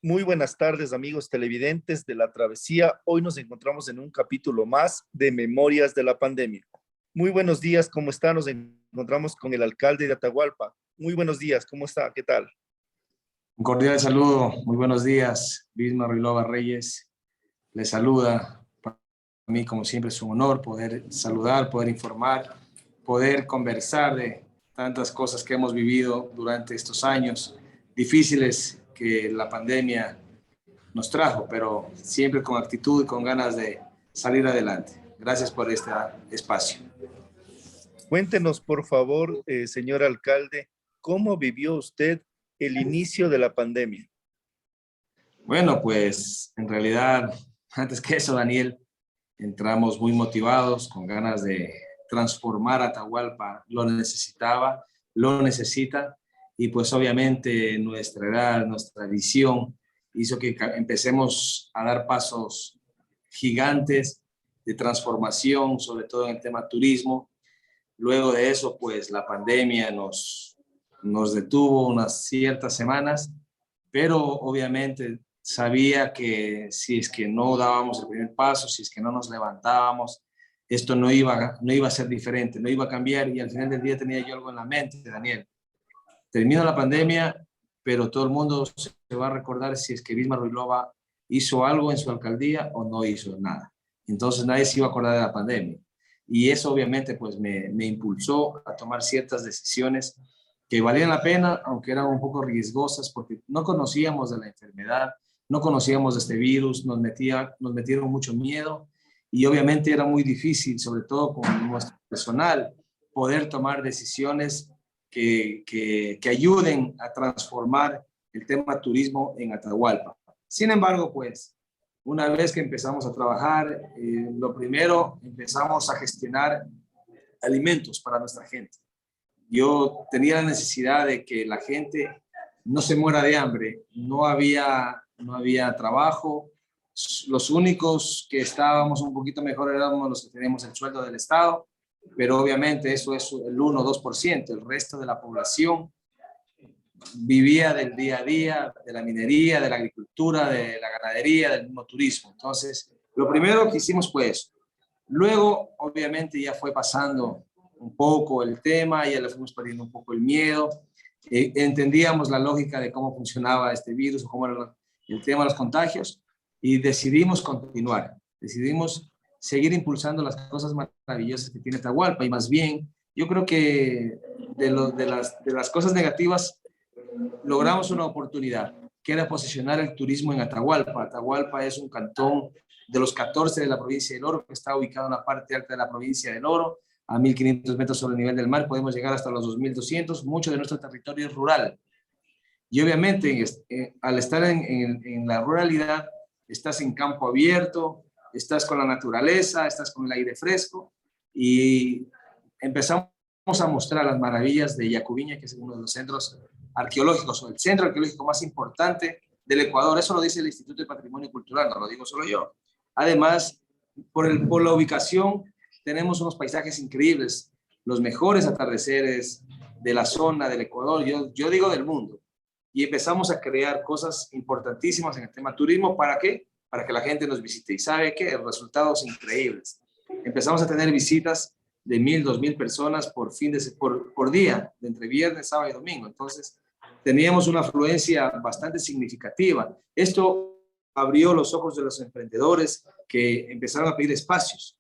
Muy buenas tardes, amigos televidentes de La Travesía. Hoy nos encontramos en un capítulo más de Memorias de la Pandemia. Muy buenos días, ¿cómo está? Nos encontramos con el alcalde de Atahualpa. Muy buenos días, ¿cómo está? ¿Qué tal? Un cordial saludo, muy buenos días. Vilma Ruilova Reyes les saluda. Para mí, como siempre, es un honor poder saludar, poder informar, poder conversar de tantas cosas que hemos vivido durante estos años difíciles que la pandemia nos trajo, pero siempre con actitud y con ganas de salir adelante. Gracias por este espacio. Cuéntenos, por favor, señor alcalde, ¿cómo vivió usted el inicio de la pandemia? Bueno, pues en realidad, antes que eso, Daniel, entramos muy motivados, con ganas de transformar Atahualpa. Lo necesitaba, lo necesita, y pues obviamente nuestra edad, nuestra visión hizo que empecemos a dar pasos gigantes de transformación, sobre todo en el tema turismo. Luego de eso, pues la pandemia nos detuvo unas ciertas semanas, pero obviamente sabía que si es que no dábamos el primer paso, si es que no nos levantábamos, esto no iba a ser diferente, no iba a cambiar, y al final del día tenía yo algo en la mente, Daniel. Termina la pandemia, pero todo el mundo se va a recordar si es que Vilma Ruilova hizo algo en su alcaldía o no hizo nada. Entonces nadie se iba a acordar de la pandemia. Y eso obviamente pues me impulsó a tomar ciertas decisiones que valían la pena, aunque eran un poco riesgosas, porque no conocíamos de la enfermedad, no conocíamos de este virus, nos metieron mucho miedo, y obviamente era muy difícil, sobre todo con nuestro personal, poder tomar decisiones que ayuden a transformar el tema turismo en Atahualpa. Sin embargo, pues, una vez que empezamos a trabajar, lo primero, empezamos a gestionar alimentos para nuestra gente. Yo tenía la necesidad de que la gente no se muera de hambre. No había trabajo. Los únicos que estábamos un poquito mejor éramos los que teníamos el sueldo del Estado, pero obviamente eso es el 1 o 2%. El resto de la población vivía del día a día, de la minería, de la agricultura, de la ganadería, del mismo turismo. Entonces, lo primero que hicimos fue eso. Luego, obviamente, ya fue pasando un poco el tema, ya le fuimos perdiendo un poco el miedo, entendíamos la lógica de cómo funcionaba este virus, cómo era el tema de los contagios, y decidimos continuar, decidimos seguir impulsando las cosas maravillosas que tiene Atahualpa. Y más bien, yo creo que de las cosas negativas logramos una oportunidad, que era posicionar el turismo en Atahualpa. Atahualpa es un cantón de los 14 de la provincia del Oro, que está ubicado en la parte alta de la provincia del Oro, a 1.500 metros sobre el nivel del mar. Podemos llegar hasta los 2.200. Mucho de nuestro territorio es rural. Y obviamente, al estar en la ruralidad, estás en campo abierto, estás con la naturaleza, estás con el aire fresco, y empezamos a mostrar las maravillas de Yacubiña, que es uno de los centros arqueológicos, o el centro arqueológico más importante del Ecuador. Eso lo dice el Instituto de Patrimonio Cultural, no lo digo solo yo. Además, por la ubicación, tenemos unos paisajes increíbles, los mejores atardeceres de la zona del Ecuador, yo digo del mundo. Y empezamos a crear cosas importantísimas en el tema turismo. ¿Para qué? Para que la gente nos visite. Y ¿sabe qué? Resultados increíbles. Empezamos a tener visitas de 1.000, 2.000 personas por día, de entre viernes, sábado y domingo. Entonces, teníamos una afluencia bastante significativa. Esto abrió los ojos de los emprendedores, que empezaron a pedir espacios.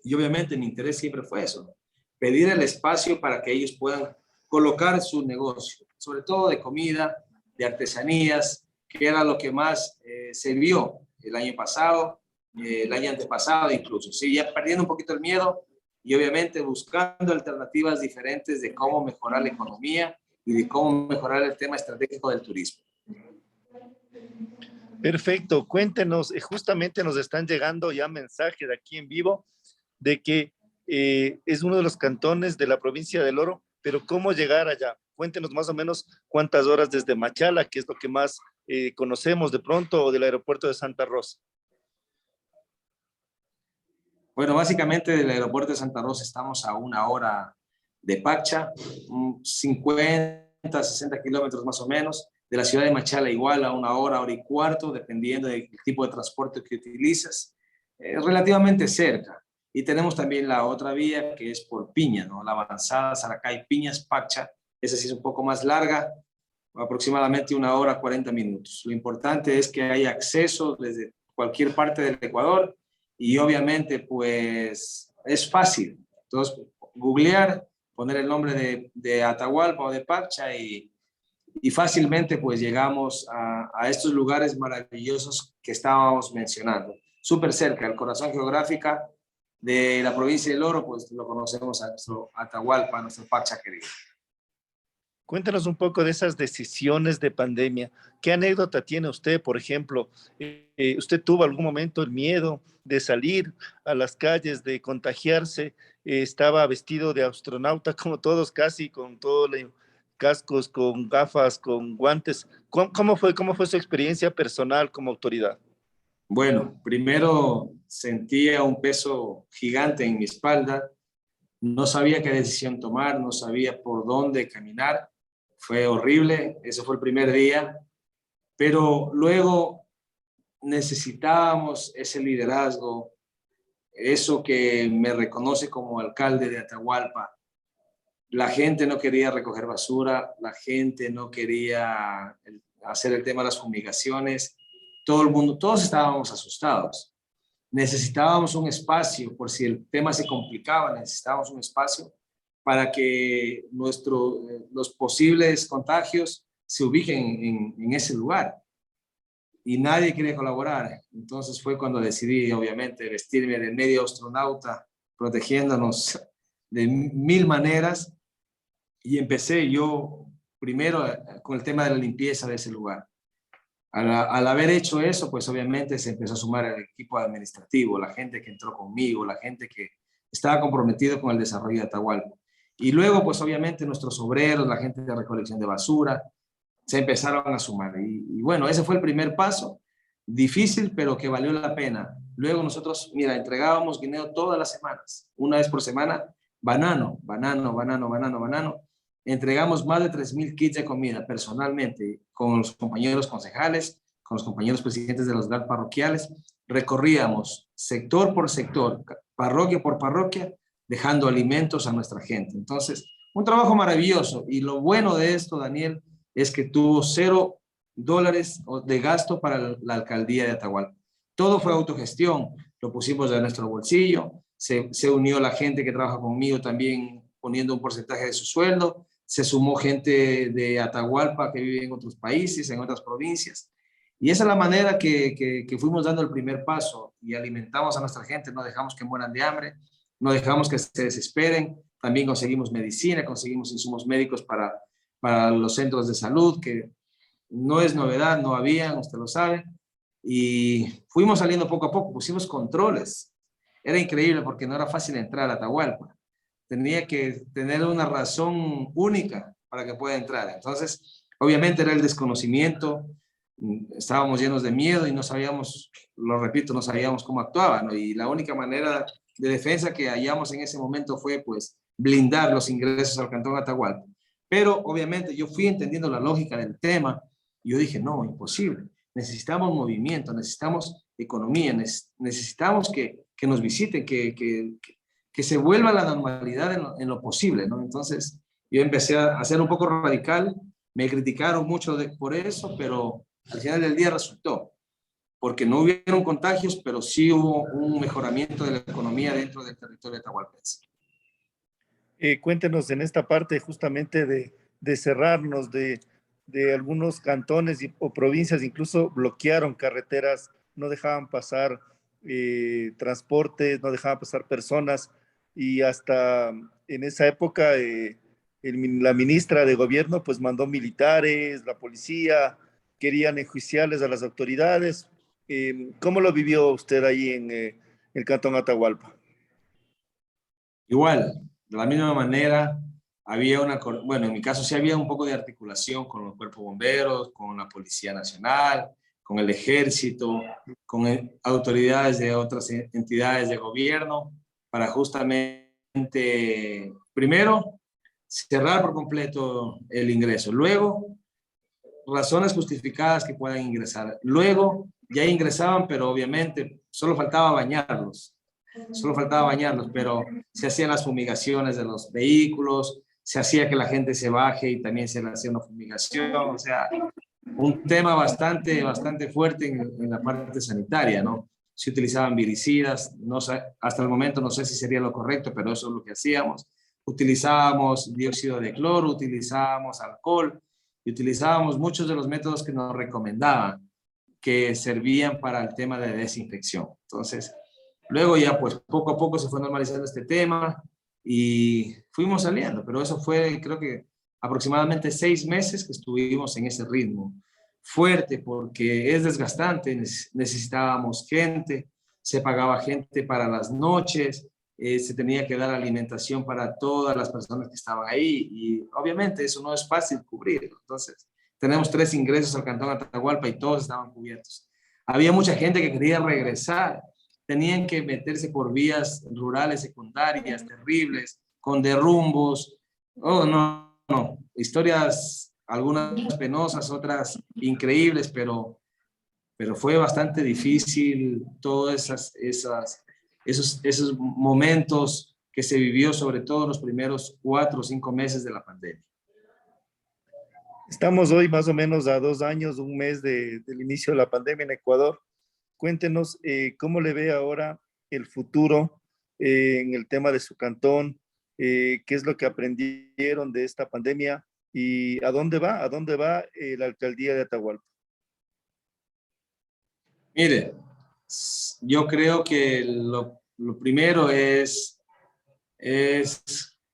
Y obviamente mi interés siempre fue eso, pedir el espacio para que ellos puedan colocar su negocio, sobre todo de comida, de artesanías, que era lo que más se vio el año pasado, el año antepasado incluso. Sí, ya perdiendo un poquito el miedo, y obviamente buscando alternativas diferentes de cómo mejorar la economía y de cómo mejorar el tema estratégico del turismo. Perfecto, cuéntenos, justamente nos están llegando ya mensajes de aquí en vivo de que es uno de los cantones de la provincia del Oro, pero ¿cómo llegar allá? Cuéntenos más o menos cuántas horas desde Machala, que es lo que más conocemos de pronto, o del aeropuerto de Santa Rosa. Bueno, básicamente del aeropuerto de Santa Rosa estamos a 1 hora de Pacha, 50, 60 kilómetros más o menos. de la ciudad de Machala igual a 1 hora, 1 hora y cuarto, dependiendo del tipo de transporte que utilizas, relativamente cerca. Y tenemos también la otra vía que es por Piña, ¿no? La avanzada Saracay Piñas Pacha, esa sí es un poco más larga, aproximadamente 1 hora 40 minutos. Lo importante es que haya acceso desde cualquier parte del Ecuador y obviamente pues es fácil. Entonces, googlear, poner el nombre de Atahualpa o de Pacha y fácilmente pues llegamos a estos lugares maravillosos que estábamos mencionando. Súper cerca, el corazón geográfico de la provincia del Oro, pues lo conocemos a nuestro Atahualpa, a nuestro Pacha querido. Cuéntanos un poco de esas decisiones de pandemia. ¿Qué anécdota tiene usted, por ejemplo? ¿Usted tuvo algún momento el miedo de salir a las calles, de contagiarse? ¿Estaba vestido de astronauta como todos casi, con todos los cascos, con gafas, con guantes? ¿Cómo fue su experiencia personal como autoridad? Bueno, primero sentía un peso gigante en mi espalda. No sabía qué decisión tomar, no sabía por dónde caminar. Fue horrible, ese fue el primer día. Pero luego necesitábamos ese liderazgo, eso que me reconoce como alcalde de Atahualpa. La gente no quería recoger basura, la gente no quería hacer el tema de las fumigaciones. Todo el mundo, todos estábamos asustados. Necesitábamos un espacio, por si el tema se complicaba, necesitábamos un espacio para que los posibles contagios se ubiquen en ese lugar. Y nadie quería colaborar. Entonces fue cuando decidí, obviamente, vestirme de medio astronauta, protegiéndonos de 1000 maneras. Y empecé yo primero con el tema de la limpieza de ese lugar. Al haber hecho eso, pues obviamente se empezó a sumar el equipo administrativo, la gente que entró conmigo, la gente que estaba comprometido con el desarrollo de Atahualpa. Y luego, pues obviamente nuestros obreros, la gente de recolección de basura, se empezaron a sumar. Y bueno, ese fue el primer paso, difícil, pero que valió la pena. Luego nosotros, mira, entregábamos guineo todas las semanas, 1 vez por semana, banano, banano, banano, banano, banano. Entregamos más de 3000 kits de comida personalmente con los compañeros concejales, con los compañeros presidentes de los GAT parroquiales. Recorríamos sector por sector, parroquia por parroquia, dejando alimentos a nuestra gente. Entonces, un trabajo maravilloso. Y lo bueno de esto, Daniel, es que tuvo $0 de gasto para la alcaldía de Atahualpa. Todo fue autogestión, lo pusimos de nuestro bolsillo, se unió la gente que trabaja conmigo también poniendo un porcentaje de su sueldo, se sumó gente de Atahualpa que vive en otros países, en otras provincias, y esa es la manera que fuimos dando el primer paso y alimentamos a nuestra gente, no dejamos que mueran de hambre, no dejamos que se desesperen, también conseguimos medicina, conseguimos insumos médicos para los centros de salud, que no es novedad, no habían, usted lo sabe, y fuimos saliendo poco a poco, pusimos controles. Era increíble porque no era fácil entrar a Atahualpa. Tenía que tener una razón única para que pueda entrar. Entonces, obviamente era el desconocimiento, estábamos llenos de miedo y no sabíamos, lo repito, no sabíamos cómo actuaba, ¿no? Y la única manera de defensa que hallamos en ese momento fue, pues, blindar los ingresos al Cantón Atahualpa. Pero, obviamente, yo fui entendiendo la lógica del tema y yo dije, no, imposible. Necesitamos movimiento, necesitamos economía, necesitamos que nos visiten, que se vuelva a la normalidad en lo posible, ¿no? Entonces, yo empecé a ser un poco radical, me criticaron mucho por eso, pero al final del día resultó, porque no hubieron contagios, pero sí hubo un mejoramiento de la economía dentro del territorio de Atahualpense. Cuéntenos en esta parte justamente de cerrarnos, de algunos cantones o provincias, incluso bloquearon carreteras, no dejaban pasar transportes, no dejaban pasar personas, y hasta en esa época la ministra de gobierno pues mandó militares, la policía, querían enjuiciarles a las autoridades. ¿Cómo lo vivió usted ahí en el Cantón Atahualpa? Igual, de la misma manera, había bueno, en mi caso sí había un poco de articulación con los cuerpos bomberos, con la Policía Nacional, con el Ejército, con autoridades de otras entidades de gobierno, para justamente, primero, cerrar por completo el ingreso. Luego, razones justificadas que puedan ingresar. Luego ya ingresaban, pero obviamente solo faltaba bañarlos. Solo faltaba bañarlos, pero se hacían las fumigaciones de los vehículos, se hacía que la gente se baje y también se le hacía una fumigación. O sea, un tema bastante fuerte en la parte sanitaria, ¿no? Se utilizaban viricidas, no sé, hasta el momento no sé si sería lo correcto, pero eso es lo que hacíamos. Utilizábamos dióxido de cloro, utilizábamos alcohol y utilizábamos muchos de los métodos que nos recomendaban, que servían para el tema de desinfección. Entonces, luego ya pues poco a poco se fue normalizando este tema y fuimos saliendo, pero eso fue creo que aproximadamente 6 meses que estuvimos en ese ritmo fuerte porque es desgastante, necesitábamos gente, se pagaba gente para las noches, se tenía que dar alimentación para todas las personas que estaban ahí y obviamente eso no es fácil cubrir. Entonces, tenemos 3 ingresos al Cantón Atahualpa y todos estaban cubiertos. Había mucha gente que quería regresar, tenían que meterse por vías rurales secundarias terribles, con derrumbos. Oh, no, historias, algunas penosas, otras increíbles, pero fue bastante difícil todos esos momentos que se vivió, sobre todo los primeros 4 o 5 meses de la pandemia. Estamos hoy más o menos a 2 años, un mes del inicio de la pandemia en Ecuador. Cuéntenos cómo le ve ahora el futuro en el tema de su cantón, qué es lo que aprendieron de esta pandemia y a dónde va la alcaldía de Atahualpa. Mire, yo creo que lo primero es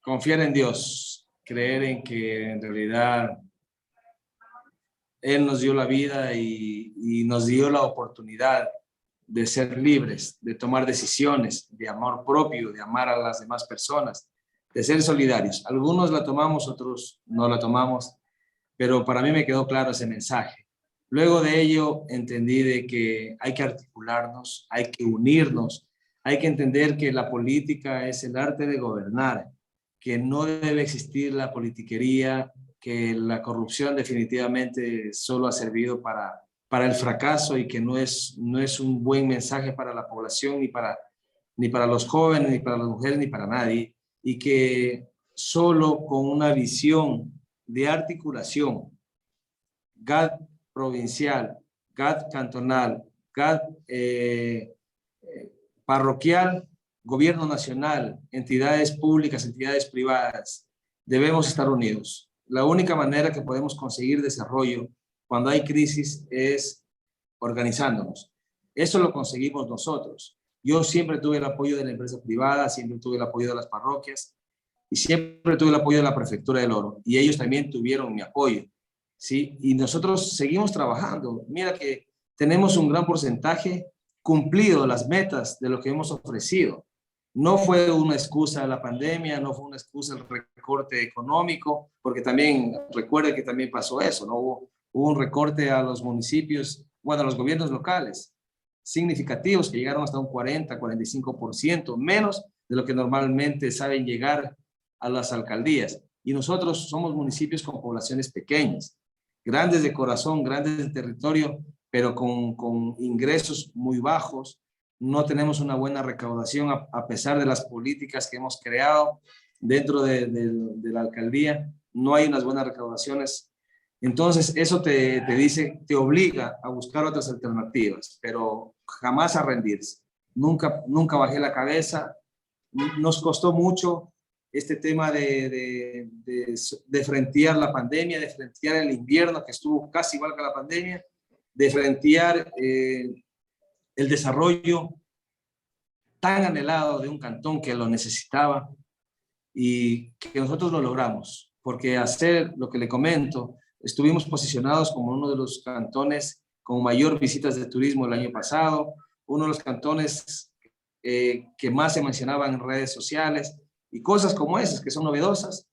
confiar en Dios, creer en que en realidad Él nos dio la vida y nos dio la oportunidad de ser libres, de tomar decisiones, de amor propio, de amar a las demás personas, de ser solidarios. Algunos la tomamos, otros no la tomamos, pero para mí me quedó claro ese mensaje. Luego de ello entendí de que hay que articularnos, hay que unirnos, hay que entender que la política es el arte de gobernar, que no debe existir la politiquería, que la corrupción definitivamente solo ha servido para el fracaso y que no es un buen mensaje para la población, ni para los jóvenes, ni para las mujeres, ni para nadie, y que solo con una visión de articulación, GAD provincial, GAD cantonal, GAD parroquial, gobierno nacional, entidades públicas, entidades privadas, debemos estar unidos. La única manera que podemos conseguir desarrollo cuando hay crisis es organizándonos. Eso lo conseguimos nosotros. Yo siempre tuve el apoyo de la empresa privada, siempre tuve el apoyo de las parroquias y siempre tuve el apoyo de la Prefectura del Oro. Y ellos también tuvieron mi apoyo, ¿sí? Y nosotros seguimos trabajando. Mira que tenemos un gran porcentaje cumplido las metas de lo que hemos ofrecido. No fue una excusa la pandemia, no fue una excusa el recorte económico, porque también, recuerde que también pasó eso, ¿no? Hubo un recorte a los municipios, bueno, a los gobiernos locales, significativos que llegaron hasta un 40, 45%, menos de lo que normalmente saben llegar a las alcaldías. Y nosotros somos municipios con poblaciones pequeñas, grandes de corazón, grandes de territorio, pero con ingresos muy bajos. No tenemos una buena recaudación a pesar de las políticas que hemos creado dentro de la alcaldía. No hay unas buenas recaudaciones. Entonces, eso te dice, te obliga a buscar otras alternativas, pero jamás a rendirse. Nunca bajé la cabeza. Nos costó mucho este tema de frentear la pandemia, de frentear el invierno, que estuvo casi igual que la pandemia, de frentear el desarrollo tan anhelado de un cantón que lo necesitaba y que nosotros lo logramos, porque hacer lo que le comento, estuvimos posicionados como uno de los cantones con mayor visitas de turismo el año pasado, uno de los cantones que más se mencionaban en redes sociales y cosas como esas que son novedosas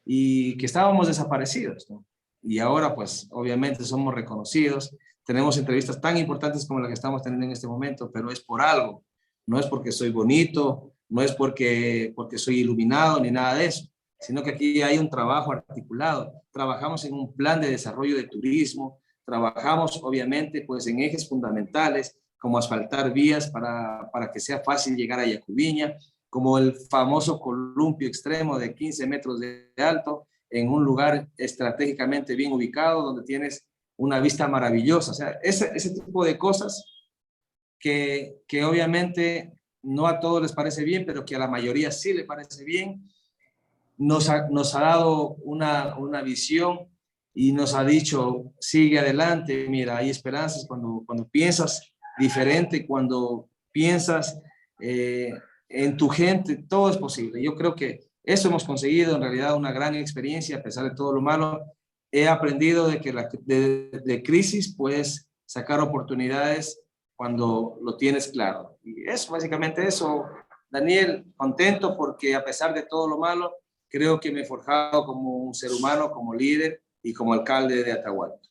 y que estábamos desaparecidos, ¿no? Y ahora pues obviamente somos reconocidos, tenemos entrevistas tan importantes como la que estamos teniendo en este momento, pero es por algo, no es porque soy bonito, no es porque soy iluminado ni nada de eso, sino que aquí hay un trabajo articulado. Trabajamos en un plan de desarrollo de turismo, trabajamos obviamente pues en ejes fundamentales como asfaltar vías para que sea fácil llegar a Yacubiña, como el famoso columpio extremo de 15 metros de alto, en un lugar estratégicamente bien ubicado, donde tienes una vista maravillosa. O sea, ese tipo de cosas que obviamente no a todos les parece bien, pero que a la mayoría sí le parece bien, nos ha dado una visión y nos ha dicho, sigue adelante, mira, hay esperanzas cuando piensas diferente, cuando piensas en tu gente, todo es posible. Yo creo que eso hemos conseguido, en realidad, una gran experiencia, a pesar de todo lo malo. He aprendido de que de crisis puedes sacar oportunidades cuando lo tienes claro. Y es básicamente eso, Daniel, contento porque a pesar de todo lo malo, creo que me he forjado como un ser humano, como líder y como alcalde de Atahualpa.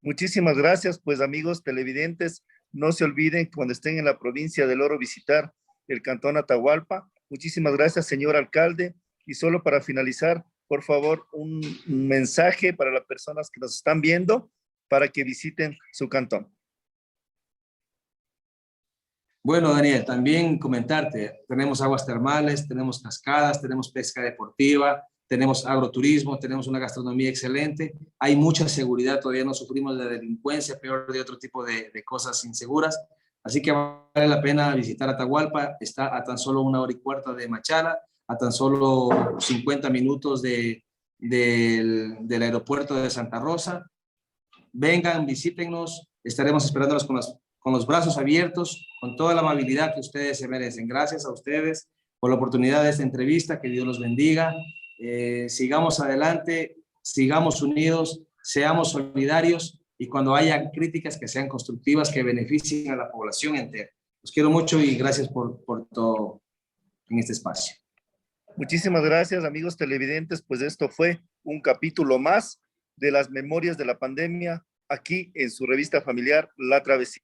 Muchísimas gracias, pues amigos televidentes, no se olviden cuando estén en la provincia del Oro visitar el cantón Atahualpa. Muchísimas gracias, señor alcalde. Y solo para finalizar, por favor, un mensaje para las personas que nos están viendo para que visiten su cantón. Bueno, Daniel, también comentarte, tenemos aguas termales, tenemos cascadas, tenemos pesca deportiva, tenemos agroturismo, tenemos una gastronomía excelente, hay mucha seguridad, todavía no sufrimos de delincuencia, peor de otro tipo de cosas inseguras, así que vale la pena visitar Atahualpa, está a tan solo 1 hora y cuarto de Machala, a tan solo 50 minutos del aeropuerto de Santa Rosa. Vengan, visítennos, estaremos esperándolos con los brazos abiertos, con toda la amabilidad que ustedes se merecen. Gracias a ustedes por la oportunidad de esta entrevista, que Dios los bendiga. Sigamos adelante, sigamos unidos, seamos solidarios y cuando haya críticas que sean constructivas, que beneficien a la población entera. Los quiero mucho y gracias por todo en este espacio. Muchísimas gracias, amigos televidentes, pues esto fue un capítulo más de las memorias de la pandemia aquí en su revista familiar La Travesía.